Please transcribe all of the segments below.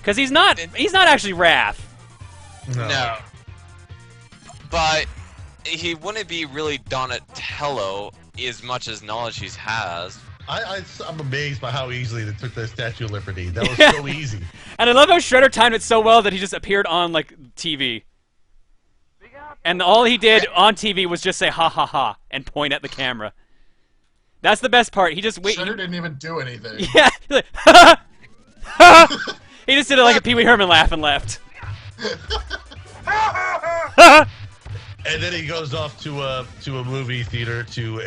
Because he's not actually Wrath. No. But he wouldn't be really Donatello as much as knowledge he has. I'm amazed by how easily they took the Statue of Liberty. That was so easy. And I love how Shredder timed it so well that he just appeared on, like, TV. And all he did on TV was just say, ha ha ha, and point at the camera. That's the best part. He just Shredder didn't even do anything. Yeah, he's like, ha ha ha! He just did it like a Pee Wee Herman laugh and left. And then he goes off to a movie theater to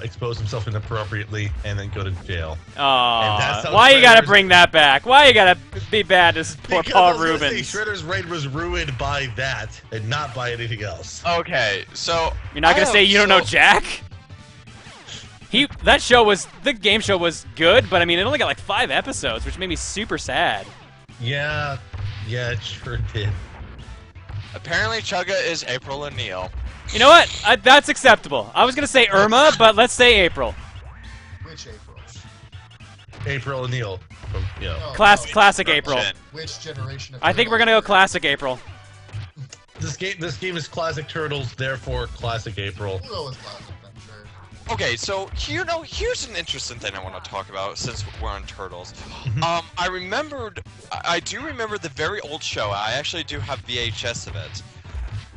expose himself inappropriately and then go to jail. Aww, why you gotta bring that back? Why you gotta be bad to poor Paul Rubens? Shredder's reign was ruined by that and not by anything else. Okay, so you're not gonna say you don't know Jack? The game show was good, but I mean, it only got like 5 episodes, which made me super sad. Yeah, it sure did. Apparently, Chugga is April O'Neil. You know what? That's acceptable. I was gonna say Irma, but let's say April. Which April? April O'Neil. Classic April. Which generation of I think we're gonna go classic April. This game is classic Turtles, therefore classic April. We'll go with classic, I'm sure. Okay, so here's an interesting thing I want to talk about since we're on Turtles. I do remember the very old show. I actually do have VHS of it,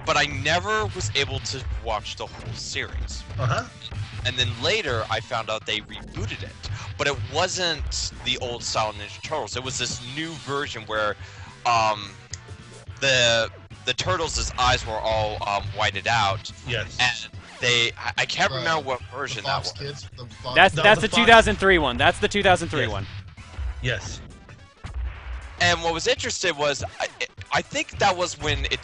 but I never was able to watch the whole series. And then later, I found out they rebooted it, but it wasn't the old style Ninja Turtles. It was this new version where the Turtles' eyes were all whited out. Yes. And I can't remember what version that was. Kids, That's the 2003 one. That's the 2003 one. Yes. And what was interesting was, I think that was when they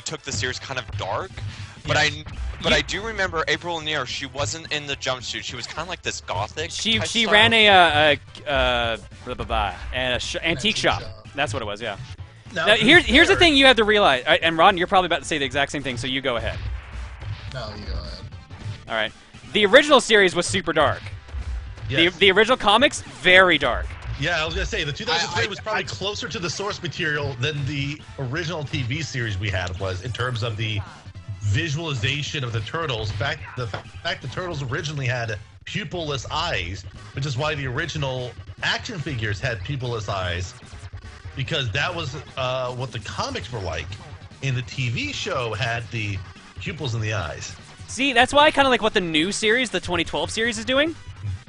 took the series kind of dark. But I do remember April O'Neil. She wasn't in the jumpsuit. She was kind of like this gothic. She ran an antique shop. That's what it was. Yeah. Now here's the thing you have to realize, and Ron, you're probably about to say the exact same thing, so you go ahead. No, you go ahead. All right. The original series was super dark. Yes. The original comics, very dark. Yeah, I was gonna say the 2003 was probably closer to the source material than the original TV series we had was in terms of the visualization of the Turtles. The fact the Turtles originally had pupilless eyes, which is why the original action figures had pupilless eyes, because that was what the comics were like. And the TV show had the pupils in the eyes. See, that's why I kind of like what the new series, the 2012 series, is doing.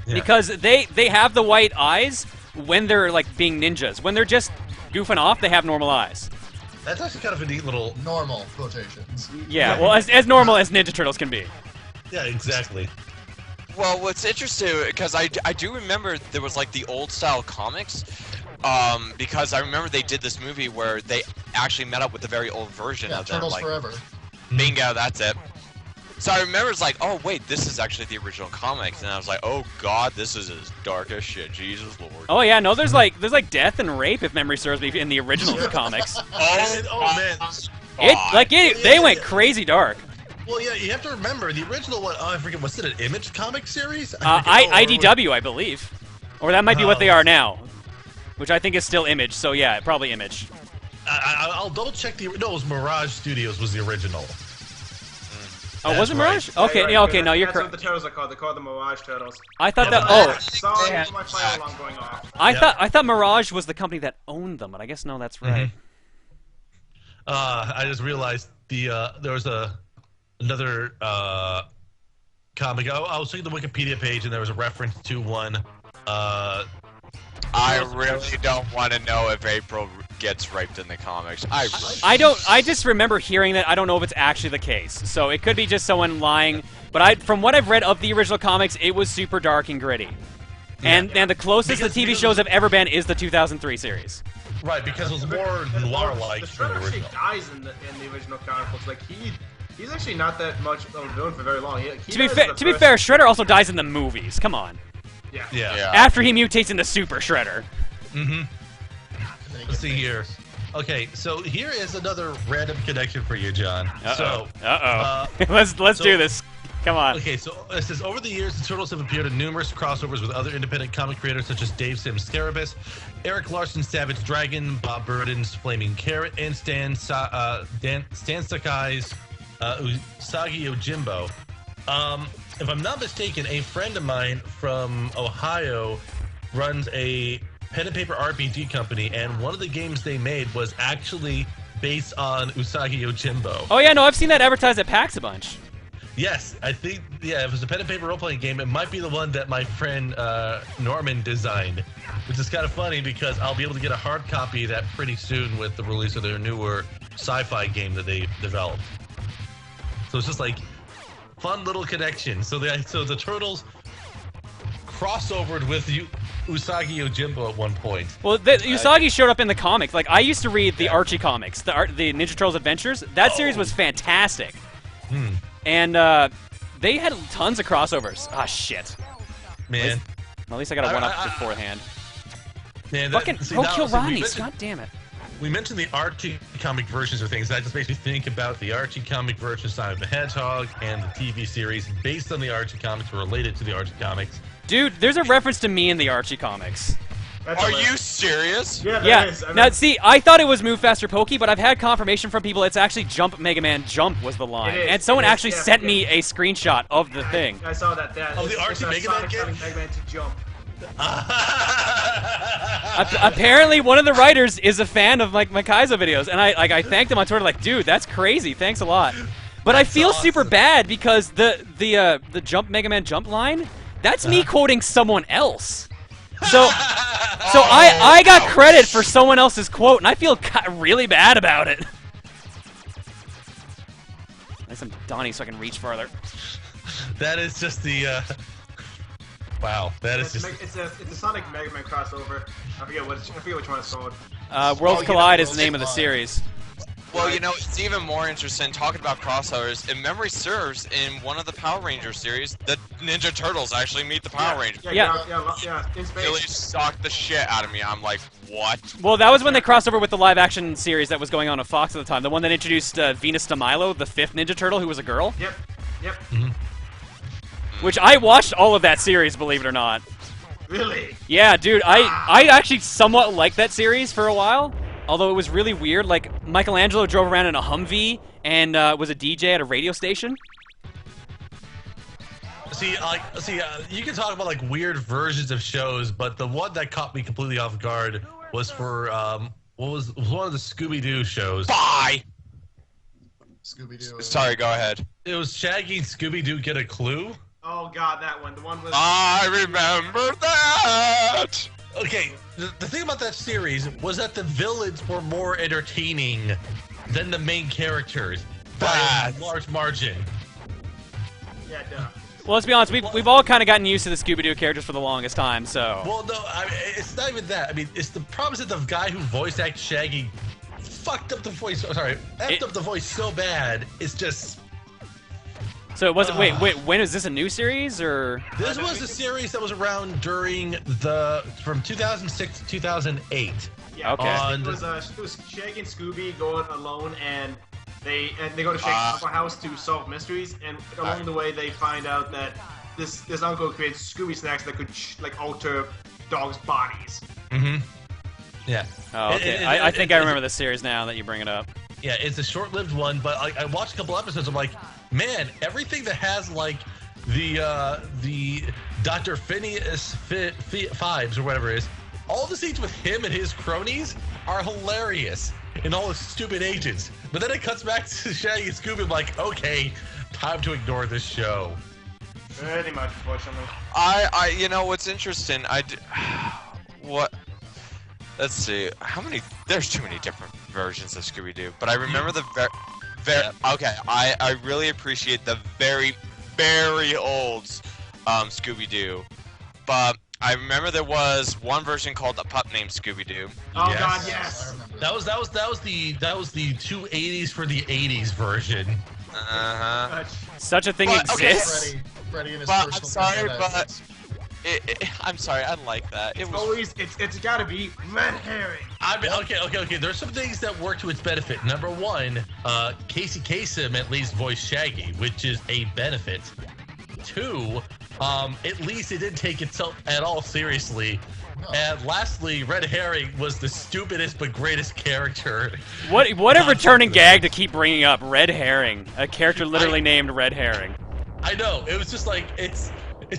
Yeah. Because they have the white eyes when they're like being ninjas. When they're just goofing off, they have normal eyes. That's actually kind of a neat little... Normal quotations. Yeah, well, as normal as Ninja Turtles can be. Yeah, exactly. Well, what's interesting, because I do remember there was like the old style comics, because I remember they did this movie where they actually met up with the very old version of them. Turtles like, Forever. Bingo, that's it. So I remember it's like, oh wait, this is actually the original comics, and I was like, oh god, this is as dark as shit, Jesus Lord. Oh yeah, no, there's like death and rape, if memory serves me, in the original comics. Man. They went crazy dark. Well, yeah, you have to remember the original one. Oh, I forget. Was it an Image comic series? IDW, I believe, or that might be what they are now, which I think is still Image. So yeah, probably Image. I'll double check no, it was Mirage Studios was the original. Oh, was it Mirage? Okay, yeah, okay, no, you're correct. That's what the turtles are called. They're called the Mirage Turtles. I thought that. Oh, sorry for my fire alarm going off. I thought Mirage was the company that owned them, but I guess no, that's right. I just realized there was another comic. I was checking the Wikipedia page, and there was a reference to one. I really don't want to know if April gets raped in the comics. I don't. I just remember hearing that. I don't know if it's actually the case. So it could be just someone lying. But from what I've read of the original comics, it was super dark and gritty. And the closest the TV shows have ever been is the 2003 series. Right, because it was more noir-like. The Shredder actually dies in the original comic books. Like he's actually not that much of a villain for very long. To be fair, Shredder also dies in the movies. Come on. Yeah. After he mutates into Super Shredder. Let's see here. Okay, so here is another random connection for you, John. Let's do this. Come on. Okay, so it says, over the years, the Turtles have appeared in numerous crossovers with other independent comic creators such as Dave Sims' Scarabus, Eric Larson's Savage Dragon, Bob Burden's Flaming Carrot, and Stan Sakai's Usagi Yojimbo. If I'm not mistaken, a friend of mine from Ohio runs a pen and paper RPG company, and one of the games they made was actually based on Usagi Yojimbo. Oh yeah, no, I've seen that advertised at PAX a bunch. Yes, I think, yeah, if it was a pen and paper role-playing game, it might be the one that my friend Norman designed, which is kind of funny because I'll be able to get a hard copy of that pretty soon with the release of their newer sci-fi game that they developed. So it's just like fun little connection. So the Turtles crossovered with Usagi Yojimbo at one point. Well, Usagi showed up in the comics. Like, I used to read the Archie comics, the Ninja Turtles Adventures. That series was fantastic. And they had tons of crossovers. Ah, shit. Man. Well, at least I got a one-up beforehand. Man, Fucking kill Rodney's. God damn it. We mentioned the Archie comic versions of things. That just makes me think about the Archie comic version of Sonic the Hedgehog and the TV series based on the Archie comics or related to the Archie comics. Dude, there's a reference to me in the Archie comics. Are you serious? Yeah, Yeah. is. I mean, Now, see, I thought it was Move Faster Pokey, but I've had confirmation from people it's actually Jump Mega Man Jump was the line. It is, And someone it is, actually yeah, sent yeah. me a screenshot of the thing. I saw that. Of the Archie Mega Man game? Sonic Mega Man to jump. Apparently, one of the writers is a fan of like my Kaizo videos, and I thanked him on Twitter like, dude, that's crazy. Thanks a lot. But I feel super bad because the Jump Mega Man Jump line, that's me quoting someone else. So I got credit for someone else's quote, and I feel really bad about it. Like some Donnie so I can reach farther. That is just the. Wow, that is just. It's a Sonic Mega Man crossover. I forget which one it's called. Worlds Collide is the name of the series. Well, you know, it's even more interesting talking about crossovers. If memory serves, in one of the Power Ranger series, the Ninja Turtles actually meet the Power Rangers. Yeah, in space. Really shocked the shit out of me. I'm like, what? Well, that was when they crossed over with the live-action series that was going on at Fox at the time. The one that introduced Venus de Milo, the fifth Ninja Turtle, who was a girl. Yep. Mm-hmm. Which I watched all of that series, believe it or not. Really? Yeah, dude, I actually somewhat liked that series for a while. Although it was really weird, like Michelangelo drove around in a Humvee and was a DJ at a radio station. See, you can talk about like weird versions of shows, but the one that caught me completely off guard was for what was one of the Scooby-Doo shows. Bye. Scooby-Doo. Sorry, go ahead. It was Shaggy and Scooby-Doo Get a Clue. Oh god, that one. The one with. I remember that. Okay, the thing about that series was that the villains were more entertaining than the main characters by a large margin. Yeah, duh. Well, let's be honest, we've all kind of gotten used to the Scooby-Doo characters for the longest time, so... Well, no, I mean, it's not even that. I mean, it's the problem is that the guy who voice acted Shaggy fucked up the voice. Sorry, effed up the voice so bad. It's just. So it wasn't. Wait. When is this a new series or? This was a series that was around during from 2006 to 2008. Yeah, Okay. it was Shaggy and Scooby going alone, and they go to Shaggy's Uncle house to solve mysteries, and along the way they find out that this uncle creates Scooby snacks that could like alter dogs' bodies. Mm-hmm. Yeah. Oh, okay. I think I remember the series now that you bring it up. Yeah, it's a short-lived one, but I watched a couple episodes. I'm like, man, everything that has like the Dr. Phineas Fibes or whatever it is, all the scenes with him and his cronies are hilarious, and all the stupid agents. But then it cuts back to Shaggy and Scooby. I'm like, okay, time to ignore this show. Pretty much, unfortunately. You know what's interesting? What? Let's see. How many? There's too many different versions of Scooby-Doo. But I remember the okay. I really appreciate the very, very old Scooby-Doo. But I remember there was one version called A Pup Named Scooby-Doo. Oh Yes. god, yes. That was the 280s for the 80s version. Uh-huh. Much. Such a thing But, okay, exists. Freddy and his But I'm personal sorry, protagonist. I'm sorry, I like that. It was Always, it's gotta be red herring. I mean, okay. There's some things that work to its benefit. Number one, Casey Kasem at least voiced Shaggy, which is a benefit. Two, at least it didn't take itself at all seriously. And lastly, Red Herring was the stupidest but greatest character. What a returning gag to keep bringing up, Red Herring, a character literally named Red Herring. I know, it was just like, it's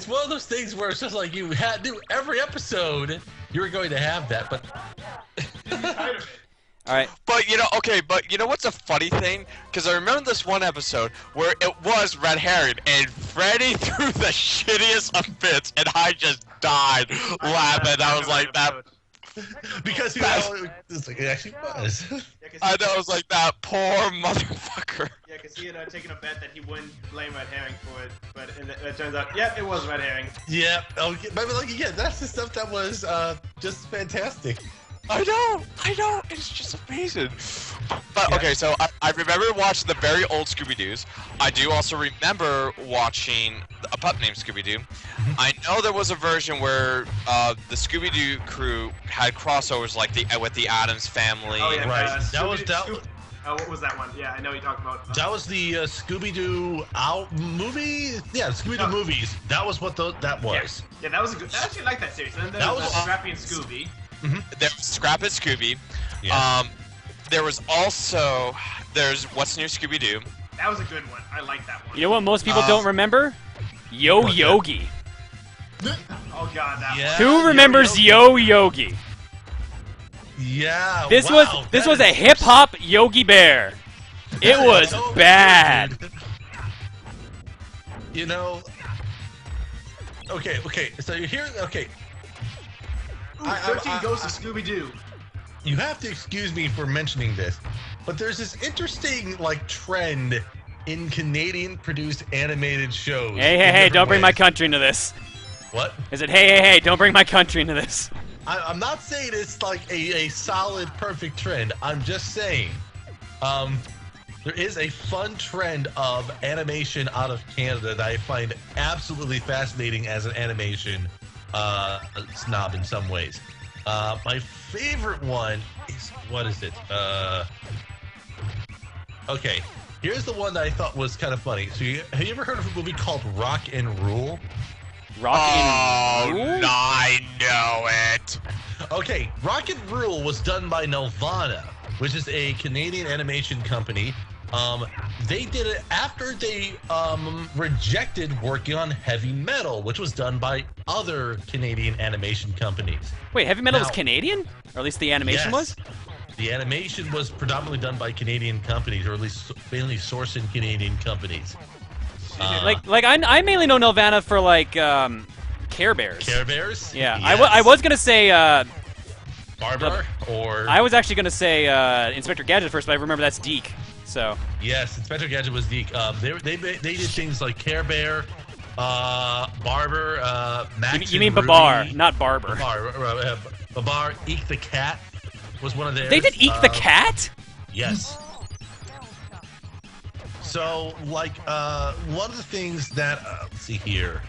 one of those things where it's just like you had to, every episode, you were going to have that, but... Alright. But you know what's a funny thing? Because I remember this one episode where it was Red Herring, and Freddy threw the shittiest of fits, and I just died laughing. I was like, that... Because it actually was. I know, it was like, that poor motherfucker. Yeah, because he had taken a bet that he wouldn't blame Red Herring for it, but it turns out, yep, it was Red Herring. Yeah, but like, again, that's the stuff that was just fantastic. I know, it's just amazing. But okay, so I remember watching the very old Scooby-Doos. I do also remember watching a pup named Scooby-Doo. I know there was a version where the Scooby-Doo crew had crossovers like with the Addams Family. Oh yeah, Right. That was what was that one? Yeah, I know what you're talking about. That was the Scooby-Doo movie. Yeah, Scooby-Doo movies. That was what that was. Yeah, that was a good. I actually like that series. And then there was Scrappy and Scooby. There was Scrap and Scooby. Yeah. There was there's What's New Scooby-Doo. That was a good one. I like that one. You know what most people don't remember? Yo Yogi. Oh god, that Yeah. Who remembers Yo Yogi? Yeah. This wow, was a hip hop Yogi Bear. It was so bad. weird. You know. Okay. So you're here. Okay. Ooh, 13 Ghosts of Scooby-Doo. You have to excuse me for mentioning this, but there's this interesting trend in Canadian-produced animated shows. Hey, don't bring my country into this. What? Is it hey, don't bring my country into this? I'm not saying it's like a solid, perfect trend. I'm just saying, there is a fun trend of animation out of Canada that I find absolutely fascinating as an animation snob in some ways. My favorite one is, what is it? Okay, here's the one that I thought was kind of funny. So have you ever heard of a movie called Rock and Rule? Rock and Rule? No, I know it. Okay, Rock and Rule was done by Nelvana, which is a Canadian animation company. They did it after they rejected working on Heavy Metal, which was done by other Canadian animation companies. Wait, Heavy Metal Now- was Canadian? Or at least the animation Yes. was? The animation was predominantly done by Canadian companies, or at least mainly sourcing Canadian companies. I mainly know Nelvana for Care Bears. Care Bears? Yeah, Yes. I was gonna say Barber, or... I was actually gonna say Inspector Gadget first, but I remember that's Deke. So Yes, Inspector Gadget was Deke. They did things like Care Bear, Barber, Max. you mean and Babar, Ruby. not Barber. Babar, Eek the Cat was one of theirs. They did Eek the Cat? Yes. So, one of the things that, let's see here.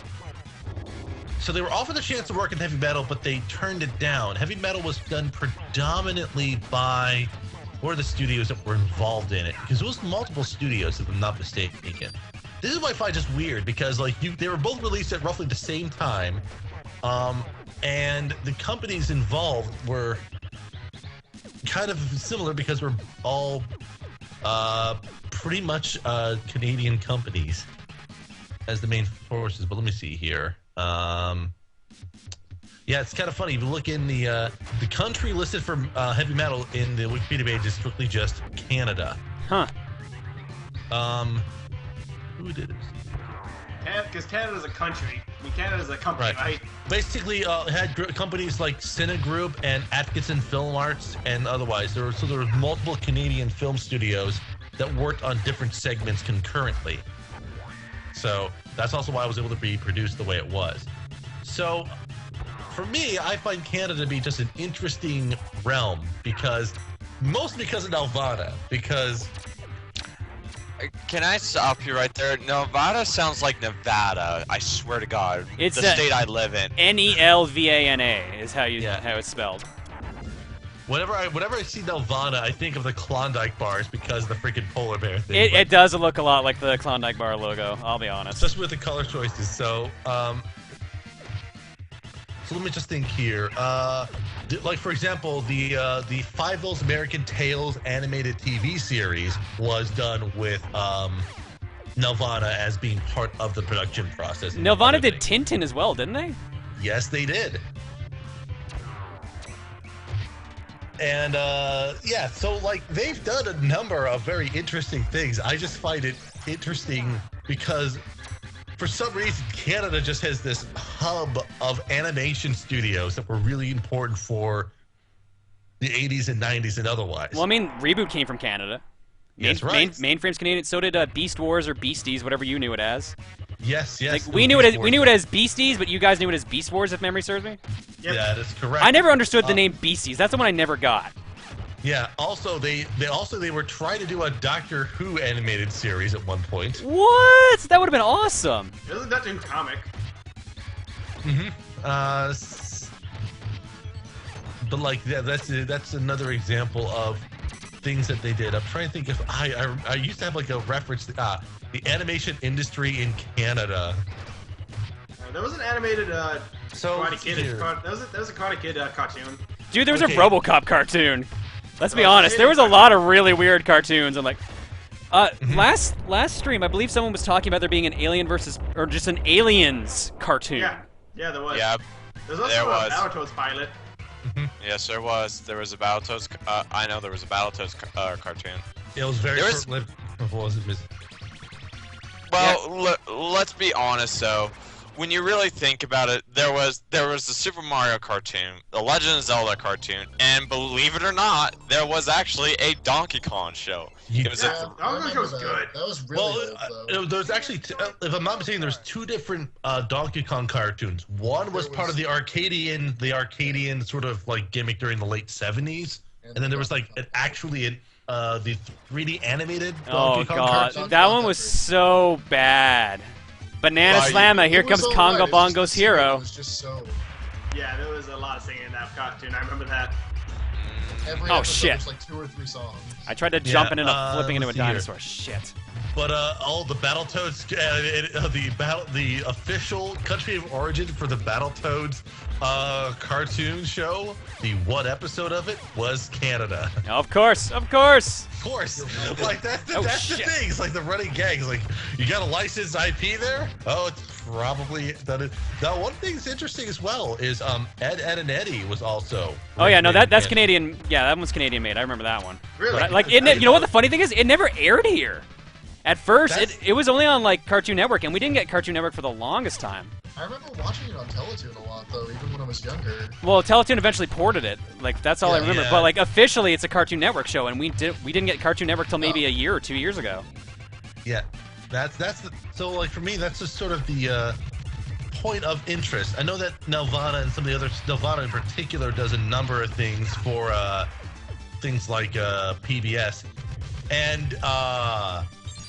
So they were offered the chance to work in Heavy Metal, but they turned it down. Heavy Metal was done predominantly by, what are the studios that were involved in it? Because it was multiple studios, if I'm not mistaken. This is what I find just weird, because they were both released at roughly the same time, and the companies involved were kind of similar because we're all pretty much Canadian companies as the main forces. But let me see here. Yeah, it's kind of funny. If you look in the country listed for Heavy Metal in the Wikipedia page is strictly just Canada. Huh. Who did it? Because Canada's a country. I mean, Canada's a company, right? Basically, had companies like Cine Group and Atkinson Film Arts and otherwise. There were multiple Canadian film studios that worked on different segments concurrently. So that's also why I was able to be produced the way it was. So for me, I find Canada to be just an interesting realm mostly because of Nelvana, because Can I stop you right there? Nevada sounds like Nevada. I swear to God. It's the state I live in. Nelvana is how it's spelled. Whenever I see Nelvana, I think of the Klondike bars because of the freaking polar bear thing. It does look a lot like the Klondike bar logo. I'll be honest. Just with the color choices. So let me just think here. Like for example, the Five Those American Tales animated TV series was done with Nelvana as being part of the production process. Nelvana did Tintin as well, didn't they? Yes, they did. And yeah, so like they've done a number of very interesting things. I just find it interesting because for some reason Canada just has this hub of animation studios that were really important for the 80s and 90s and otherwise. Well, I mean, Reboot came from Canada. That's right. Mainframe's Canadian. So did Beast Wars or Beasties, whatever you knew it as. Yes. Like we knew it as Beasties, but you guys knew it as Beast Wars, if memory serves me. Yep. Yeah, that's correct. I never understood the name Beasties. That's the one I never got. Yeah. Also, they were trying to do a Doctor Who animated series at one point. What? That would have been awesome. Isn't that in comic? But like that's another example of things that they did. I'm trying to think if I used to have like a reference to the animation industry in Canada. There was an animated Karate Kid. here. That was a Karate Kid cartoon. Dude, there was Okay. a RoboCop cartoon. Let's be honest. There was a lot of really weird cartoons. I'm like, last stream, I believe someone was talking about there being an Alien versus, or just an Aliens cartoon. Yeah, there was. Yeah, There's also there a was. Battletoads pilot. Yes, there was. There was a Battletoads. I know there was a Battletoads cartoon. It was very There was- short-lived. What was it, Miss? Well, let's be honest though. When you really think about it, there was the Super Mario cartoon, the Legend of Zelda cartoon, and believe it or not, there was actually a Donkey Kong show. You- It was Yeah, a, Donkey Kong was that. good. That was really Well, good, though. there's actually, if I'm not mistaken, there's two different Donkey Kong cartoons. One was part of the Arcadian sort of like gimmick during the late 70s, and then there was like the 3D animated Oh Donkey Kong god, cartoon. that one was so bad. Banana Why, Slamma, here It was comes alright, Congo it's just Bongo's the singing hero. was just so. Yeah, there was a lot of singing in that cartoon. I remember that. Every Oh, episode shit. was like 2 or 3 songs. I tried to jump Yeah, into flipping into a let's see here. dinosaur. Shit. But all the Battletoads, the official country of origin for the Battletoads cartoon show, the one episode of it was Canada. Of course, of course. Of course, like that's the shit. thing. It's like the running gag. It's like you got a licensed IP there. Oh, it's probably done it. Now, one thing that's interesting as well is Ed, and Eddie was also. Oh yeah, no, made in that's Canada. Canadian. Yeah, that one's Canadian made. I remember that one. Really? But like, you know what the funny thing is? It never aired here. At first, it was only on like Cartoon Network, and we didn't get Cartoon Network for the longest time. I remember watching it on Teletoon a lot, though, even when I was younger. Well, Teletoon eventually ported it. Like that's all I Yeah. remember. Yeah. But like officially, it's a Cartoon Network show, and we didn't get Cartoon Network till maybe a year or 2 years ago. Yeah, so like for me, that's just sort of the point of interest. I know that Nelvana and some of the others, Nelvana in particular, does a number of things for things like PBS, and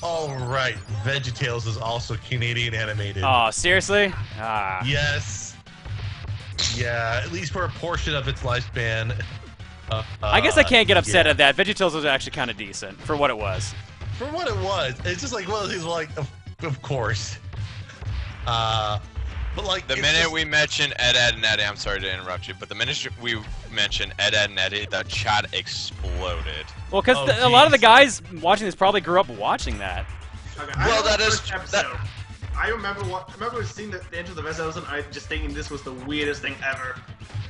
all right, VeggieTales is also Canadian animated. Oh, seriously? Ah. Yes. Yeah, at least for a portion of its lifespan. I guess I can't get upset yeah. at that. VeggieTales was actually kind of decent for what it was. For what it was, it's just like one of those things. Like, of course. But like the it's minute just- we mention Ed, and Eddie, I'm sorry to interrupt you, but the minute we mention Ed, and Eddie, the chat exploded. Well, because Oh, a lot of the jeez. guys watching this probably grew up watching that. Okay, Well, I remember that the is- first episode. I remember seeing the intro of the first episode, and I just thinking this was the weirdest thing ever.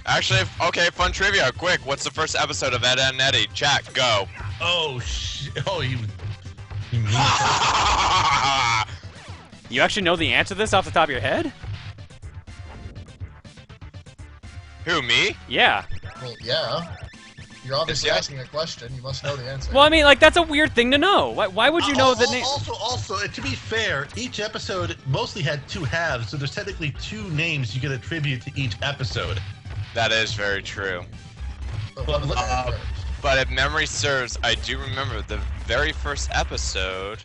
Actually, okay, fun trivia, quick. What's the first episode of Ed, and Eddie? Chat, go. Oh shit! Oh, you mean You actually know the answer to this off the top of your head? Who, me? Yeah. Well, yeah. You're obviously Yeah. asking a question. You must know the answer. Well, I mean, like, that's a weird thing to know. Why would you know the name? Also, to be fair, each episode mostly had 2 halves, so there's technically 2 names you can attribute to each episode. That is very true. But what was it? But if memory serves, I do remember the very first episode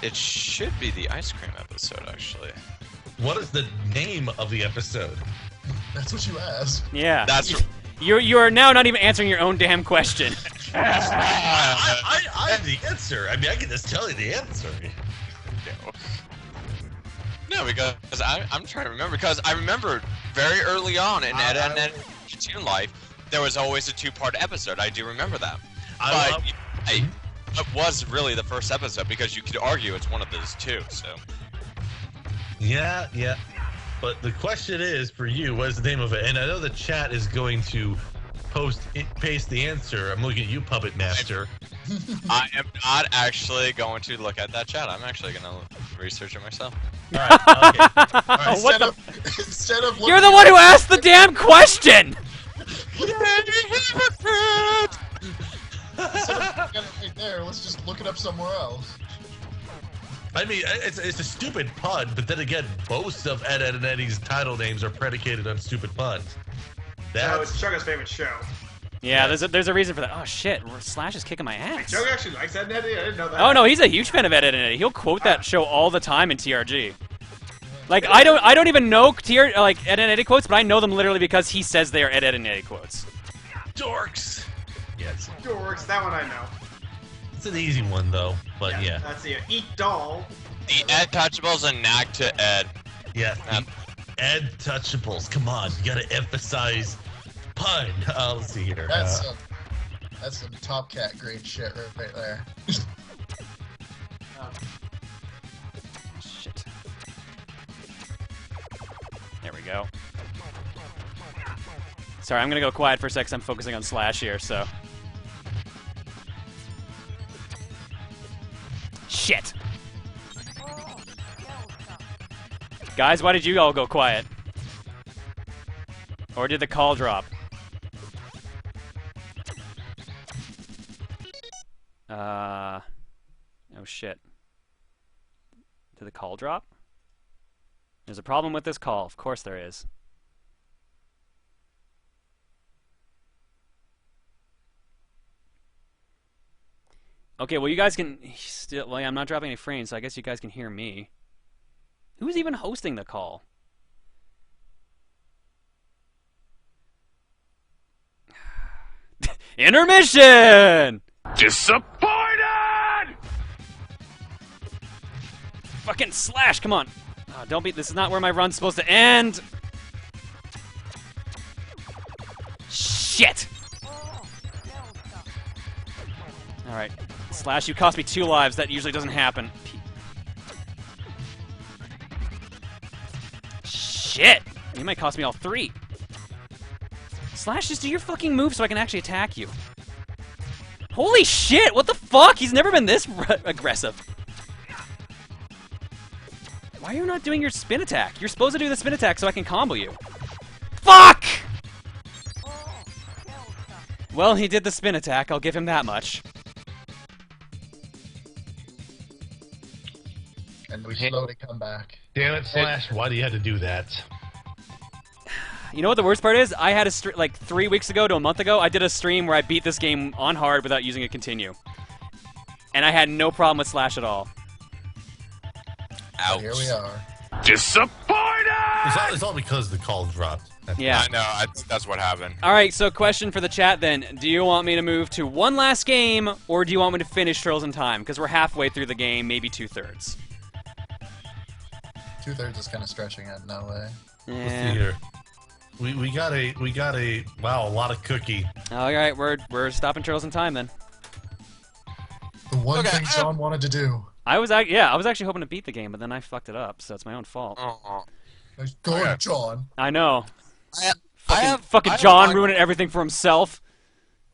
It should be the ice cream episode, actually. What is the name of the episode? That's what you asked. Yeah. That's. You are now not even answering your own damn question. I have the answer. I mean, I can just tell you the answer. No, because I'm trying to remember. Because I remember very early on in Ed Ed Cartoon Life, there was always a 2-part episode. I do remember that. But it was really the first episode because you could argue it's one of those two. So. Yeah. But the question is for you, what is the name of it? And I know the chat is going to paste the answer. I'm looking at you, Puppet Master. I am not actually going to look at that chat. I'm actually going to research it myself. All right. Okay. All right. Instead of You're the one who asked the damn question! right there, let's just look it up somewhere else. I mean, it's a stupid pun, but then again, most of Ed, Ed, and Eddie's title names are predicated on stupid puns. No, it's Chugga's favorite show. Yeah, there's a reason for that. Oh shit, Slash is kicking my ass. Chugga actually likes Ed and Eddie? I didn't know that. Oh no, he's a huge fan of Ed, Ed, and Eddie. He'll quote that show all the time in TRG. Like I don't even know Ed, and Eddie quotes, but I know them literally because he says they are Ed, and Eddie quotes. Dorks! Yes. Dorks, that one I know. It's an easy one, though, but yeah. That's the Eat Doll. The Ed Touchables and Knack to Ed. Yeah, Ed Touchables. Come on, you gotta emphasize pun. Let's see here. That's some Top Cat grade shit right there. Shit. There we go. Sorry, I'm gonna go quiet for a sec 'cause I'm focusing on Slash here, so. Shit! Guys, why did you all go quiet? Or did the call drop? Oh shit. Did the call drop? There's a problem with this call. Of course there is. Okay, well you guys can still... Well, yeah, I'm not dropping any frames, so I guess you guys can hear me. Who's even hosting the call? Intermission! Disappointed! Fucking Slash, come on. Oh, don't be... This is not where my run's supposed to end. Shit! Alright. Slash, you cost me 2 lives. That usually doesn't happen. Shit! You might cost me all 3. Slash, just do your fucking move so I can actually attack you. Holy shit! What the fuck? He's never been this aggressive. Why are you not doing your spin attack? You're supposed to do the spin attack so I can combo you. Fuck! Well, he did the spin attack. I'll give him that much. And we slowly come back. Damn it, Slash, why do you have to do that? You know what the worst part is? I had a like 3 weeks ago to a month ago, I did a stream where I beat this game on hard without using a continue. And I had no problem with Slash at all. Ouch. Here we are. Disappointed! It's all because the call dropped. Yeah. I know, that's what happened. Alright, so question for the chat then. Do you want me to move to one last game, or do you want me to finish Turtles in Time? Because we're halfway through the game, maybe 2/3. 2/3 is kind of stretching it, no way. Let's see here. We got a wow, a lot of cookie. Alright, we're stopping Turtles in Time then. The one thing John wanted to do. I was actually hoping to beat the game, but then I fucked it up, so it's my own fault. Go on, John. I know. I have John ruining everything for himself.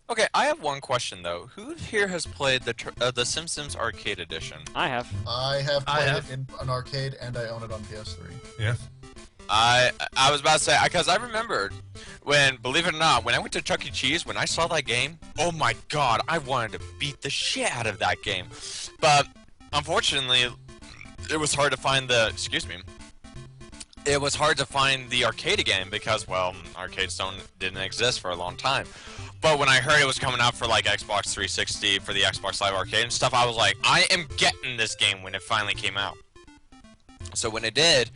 Okay, I have one question though. Who here has played the Simpsons Arcade Edition? I have. I have played it in an arcade, and I own it on PS3. Yeah. I was about to say, because I remembered when, believe it or not, when I went to Chuck E. Cheese, when I saw that game, oh my god, I wanted to beat the shit out of that game. But unfortunately, it was hard to find it was hard to find the arcade again because, well, arcades didn't exist for a long time. But when I heard it was coming out for like Xbox 360, for the Xbox Live Arcade and stuff, I was like, I am getting this game when it finally came out. So when it did,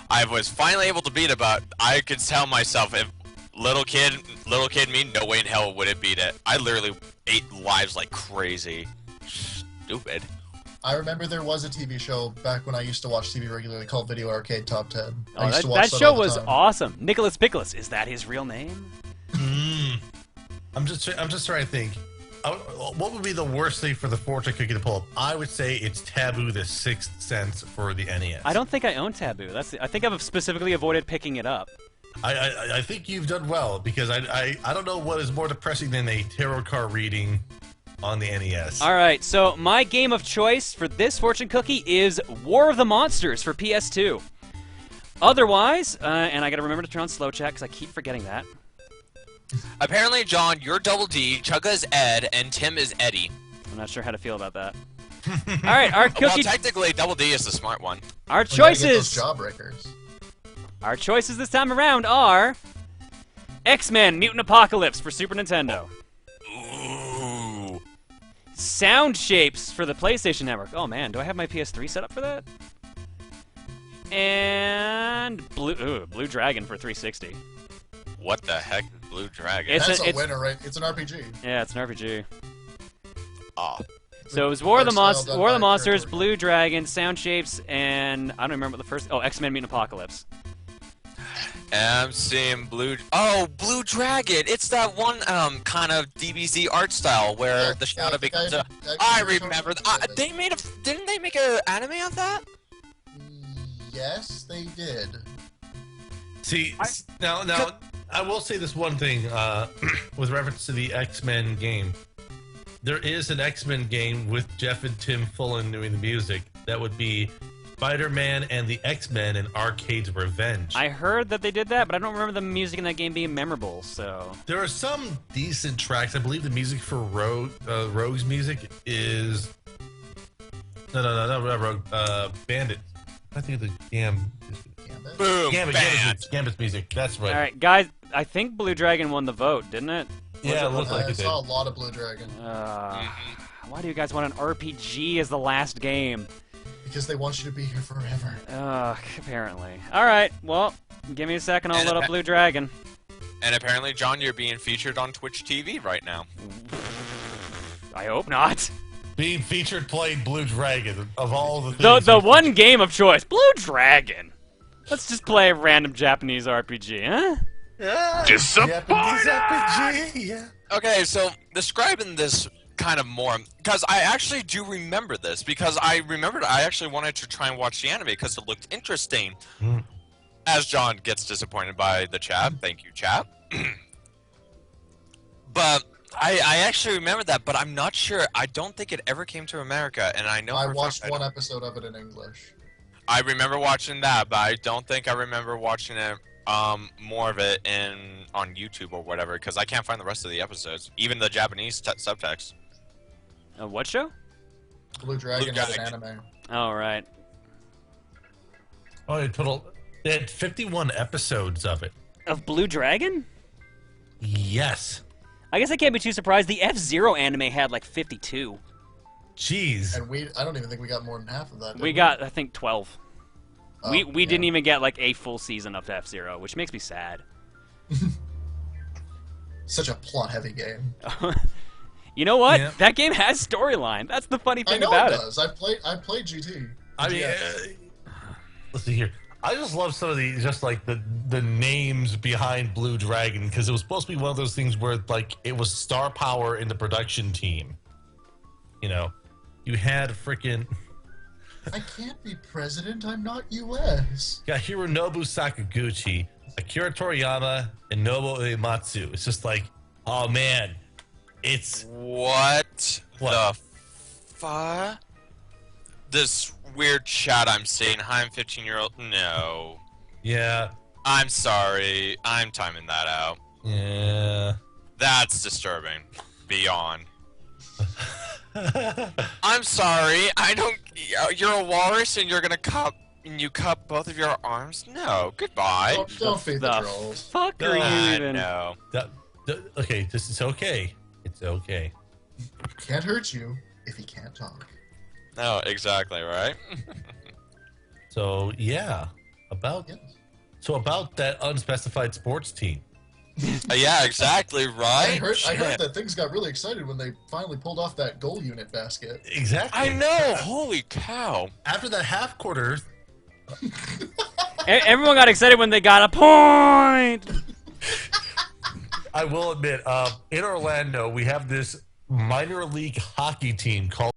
I was finally able to beat it, but I could tell myself, if little kid me, no way in hell would it beat it. I literally ate lives like crazy. Stupid. I remember there was a TV show back when I used to watch TV regularly called Video Arcade Top 10. I Oh, used to watch that show all the was time. awesome. Nicholas Pickles, is that his real name? I'm just trying to think. What would be the worst thing for the fortune cookie to pull up? I would say it's Taboo: The Sixth Sense for the NES. I don't think I own Taboo. I think I've specifically avoided picking it up. I think you've done well because I don't know what is more depressing than a tarot card reading on the NES. All right, so my game of choice for this fortune cookie is War of the Monsters for PS2. Otherwise, and I gotta remember to turn on slow chat because I keep forgetting that. Apparently, John, you're Double D, Chugga is Ed, and Tim is Eddie. I'm not sure how to feel about that. All right, our Well, cookie. technically, Double D is the smart one. Our We gotta get those choices. Jawbreakers. Our choices this time around are X-Men: Mutant Apocalypse for Super Nintendo. Ooh. Sound Shapes for the PlayStation Network. Oh man, do I have my PS3 set up for that? And Blue Dragon for 360. What the heck is Blue Dragon? It's That's a- a winner, right? It's an RPG. Yeah, it's an RPG. Oh. So it was War of the Art style done War of the by Monsters, Territory. Blue Dragon, Sound Shapes, and I don't remember what the first. Oh, X-Men: Mutant Apocalypse. I'm seeing Blue Dragon. It's that one kind of DBZ art style where Yeah, the shadow yeah, becomes yeah, a. yeah, I yeah, remember. yeah, yeah. They made a. Didn't they make an anime of that? Yes, they did. See, now I will say this one thing with reference to the X-Men game. There is an X-Men game with Jeff and Tim Fullen doing the music. That would be Spider-Man and the X-Men in Arcade's Revenge. I heard that they did that, but I don't remember the music in that game being memorable. So There are some decent tracks. I believe the music for Rogue's music is no, Rogue. Bandit. I think the Gambit. Boom. bam. Gambit's music. That's right. all right, guys, I think Blue Dragon won the vote, didn't it? Yeah, it looks like I it did. saw a lot of Blue Dragon Why do you guys want an RPG as the last game? because they want you to be here forever. Apparently. All right, well, give me a second. I'll load up Blue Dragon. And apparently, John, you're being featured on Twitch TV right now. I hope not. Being featured playing Blue Dragon of all the things. The one game of choice, Blue Dragon. Let's just play a random Japanese RPG, huh? Japanese RPG, yeah. Okay, so describing this kind of more, because I actually do remember this, because I remembered I actually wanted to try and watch the anime because it looked interesting. As John gets disappointed by the chat. Thank you, chat. But I actually remember that, but I'm not sure. I don't think it ever came to America, and I know I for a watched fact one episode of it in English. I remember watching that, but I don't think I remember watching it more of it on YouTube or whatever, because I can't find the rest of the episodes, even the Japanese subtext. What show? Blue Dragon had an Dragon. anime. Oh, right. Oh, in total, they had 51 episodes of it. Of Blue Dragon? Yes. I guess I can't be too surprised. The F-Zero anime had like 52. Jeez. And I don't even think we got more than half of that. did We got, I think, 12. Oh, we yeah. didn't even get like a full season of F-Zero, which makes me sad. Such a plot-heavy game. You know what? Yeah. That game has storyline. That's the funny I thing know about it it. does. I played GT. I mean, let's see here. I just love some of the the names behind Blue Dragon because it was supposed to be one of those things where like it was star power in the production team. You know, you had freaking I can't be president. I'm not U.S. got Hironobu Sakaguchi, Akira Toriyama, and Nobuo Uematsu. It's just like, oh man, it's What What? the fuck? This weird chat I'm seeing. Hi, I'm 15-year-old. No. yeah, I'm sorry. I'm timing that out. yeah. That's disturbing. Beyond. I'm sorry. I don't. You're a walrus and you're gonna cop And you cut both of your arms? No. Goodbye. Don't feed the The trolls. fuck are you even? No. Okay, it's okay. It's okay. Can't hurt you if he can't talk. No, exactly, right? So yeah, about that unspecified sports team. Yeah, exactly, right? I heard that things got really excited when they finally pulled off that goal unit basket. Exactly. I know. Holy cow. After that half quarter, Everyone got excited when they got a point. I will admit, in Orlando, we have this minor league hockey team called